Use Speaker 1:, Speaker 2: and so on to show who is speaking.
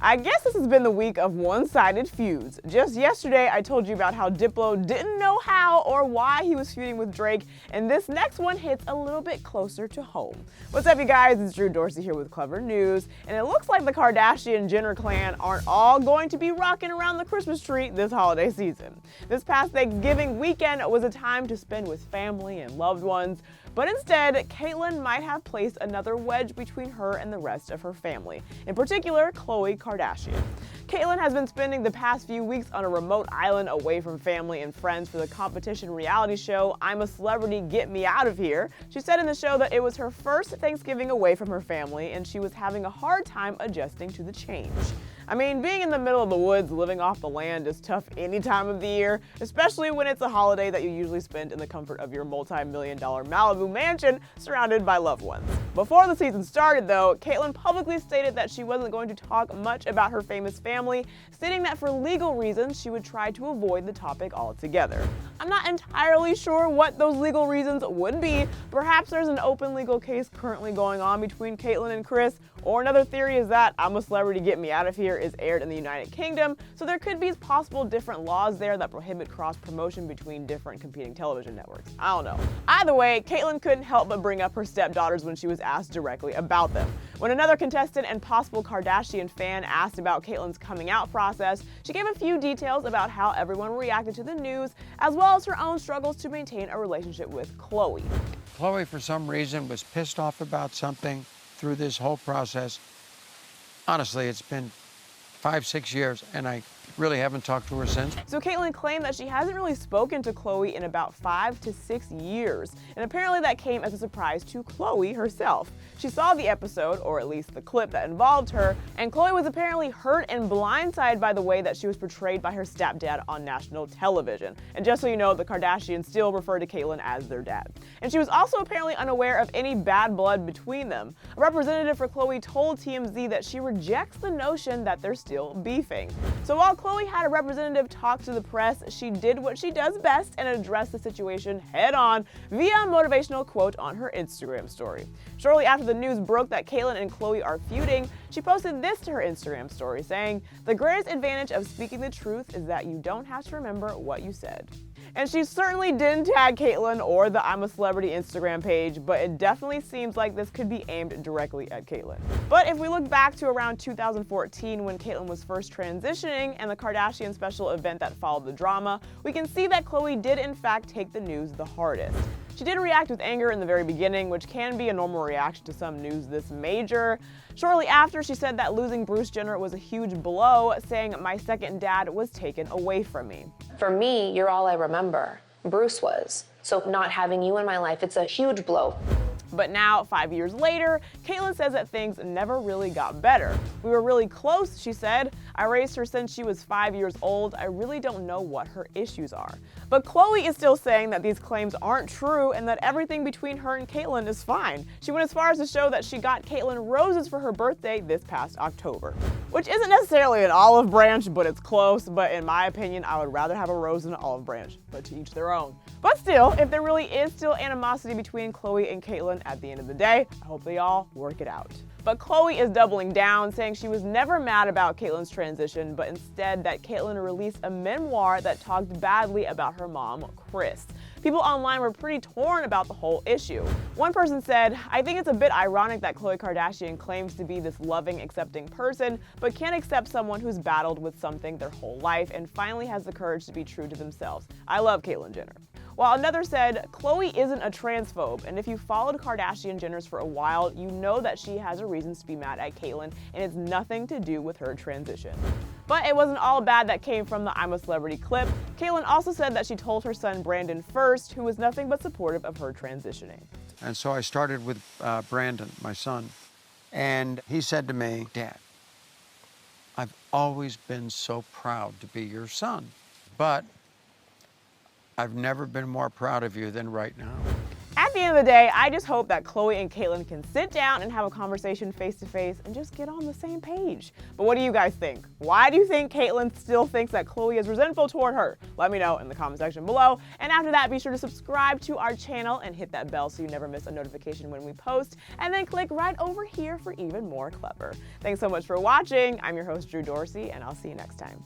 Speaker 1: I guess this has been the week of one-sided feuds. Just yesterday, I told you about how Diplo didn't know how or why he was feuding with Drake, and this next one hits a little bit closer to home. What's up, you guys? It's Drew Dorsey here with Clevver News, and it looks like the Kardashian-Jenner clan aren't all going to be rocking around the Christmas tree this holiday season. This past Thanksgiving weekend was a time to spend with family and loved ones, but instead, Caitlyn might have placed another wedge between her and the rest of her family, in particular, Khloe Kardashian. Caitlyn has been spending the past few weeks on a remote island away from family and friends for the competition reality show I'm a Celebrity, Get Me Out of Here. She said in the show that it was her first Thanksgiving away from her family and she was having a hard time adjusting to the change. I mean, being in the middle of the woods, living off the land is tough any time of the year, especially when it's a holiday that you usually spend in the comfort of your multi-million-dollar Malibu mansion surrounded by loved ones. Before the season started, though, Caitlyn publicly stated that she wasn't going to talk much about her famous family, stating that for legal reasons, she would try to avoid the topic altogether. I'm not entirely sure what those legal reasons would be. Perhaps there's an open legal case currently going on between Caitlyn and Kris, or another theory is that I'm a Celebrity, Get Me Out of Here is aired in the United Kingdom, so there could be possible different laws there that prohibit cross-promotion between different competing television networks. I don't know. Either way, Caitlyn couldn't help but bring up her stepdaughters when she was asked directly about them. When another contestant and possible Kardashian fan asked about Caitlyn's coming out process, she gave a few details about how everyone reacted to the news, as well as her own struggles to maintain a relationship with Khloe.
Speaker 2: Khloe, for some reason, was pissed off about something through this whole process. Honestly, it's been 5-6 years, and I really haven't talked to her since.
Speaker 1: So Caitlyn claimed that she hasn't really spoken to Khloe in about 5 to 6 years, and apparently that came as a surprise to Khloe herself. She saw the episode, or at least the clip that involved her, and Khloe was apparently hurt and blindsided by the way that she was portrayed by her stepdad on national television. And just so you know, the Kardashians still refer to Caitlyn as their dad. And she was also apparently unaware of any bad blood between them. A representative for Khloe told TMZ that she rejects the notion that they're still beefing. So while Khloe had a representative talk to the press, she did what she does best and addressed the situation head-on via a motivational quote on her Instagram story. Shortly after the news broke that Caitlyn and Khloe are feuding, she posted this to her Instagram story, saying, "The greatest advantage of speaking the truth is that you don't have to remember what you said." And she certainly didn't tag Caitlyn or the I'm a Celebrity Instagram page, but it definitely seems like this could be aimed directly at Caitlyn. But if we look back to around 2014 when Caitlyn was first transitioning and the Kardashian special event that followed the drama, we can see that Khloe did in fact take the news the hardest. She did react with anger in the very beginning, which can be a normal reaction to some news this major. Shortly after, she said that losing Bruce Jenner was a huge blow, saying, "My second dad was taken away from me."
Speaker 3: For me, you're all I remember. Bruce was. So not having you in my life, it's a huge blow.
Speaker 1: But now, 5 years later, Caitlyn says that things never really got better. "We were really close," she said. "I raised her since she was 5 years old. I really don't know what her issues are." But Khloe is still saying that these claims aren't true and that everything between her and Caitlyn is fine. She went as far as to show that she got Caitlyn roses for her birthday this past October. Which isn't necessarily an olive branch, but it's close. But in my opinion, I would rather have a rose than an olive branch. But to each their own. But still, if there really is still animosity between Khloe and Caitlyn at the end of the day, I hope they all work it out. But Khloe is doubling down, saying she was never mad about Caitlyn's transition, but instead that Caitlyn released a memoir that talked badly about her mom, Kris. People online were pretty torn about the whole issue. One person said, "I think it's a bit ironic that Khloe Kardashian claims to be this loving, accepting person, but can't accept someone who's battled with something their whole life and finally has the courage to be true to themselves. I love Caitlyn Jenner." While another said, "Khloe isn't a transphobe, and if you followed Kardashian Jenners for a while, you know that she has a reason to be mad at Caitlyn, and it's nothing to do with her transition." But it wasn't all bad that came from the I'm a Celebrity clip. Caitlyn also said that she told her son Brandon first, who was nothing but supportive of her transitioning.
Speaker 2: And so I started with Brandon, my son, and he said to me, "Dad, I've always been so proud to be your son, but I've never been more proud of you than right now."
Speaker 1: At the end of the day, I just hope that Khloe and Caitlyn can sit down and have a conversation face to face and just get on the same page. But what do you guys think? Why do you think Caitlyn still thinks that Khloe is resentful toward her? Let me know in the comment section below. And after that, be sure to subscribe to our channel and hit that bell so you never miss a notification when we post. And then click right over here for even more Clevver. Thanks so much for watching. I'm your host, Drew Dorsey, and I'll see you next time.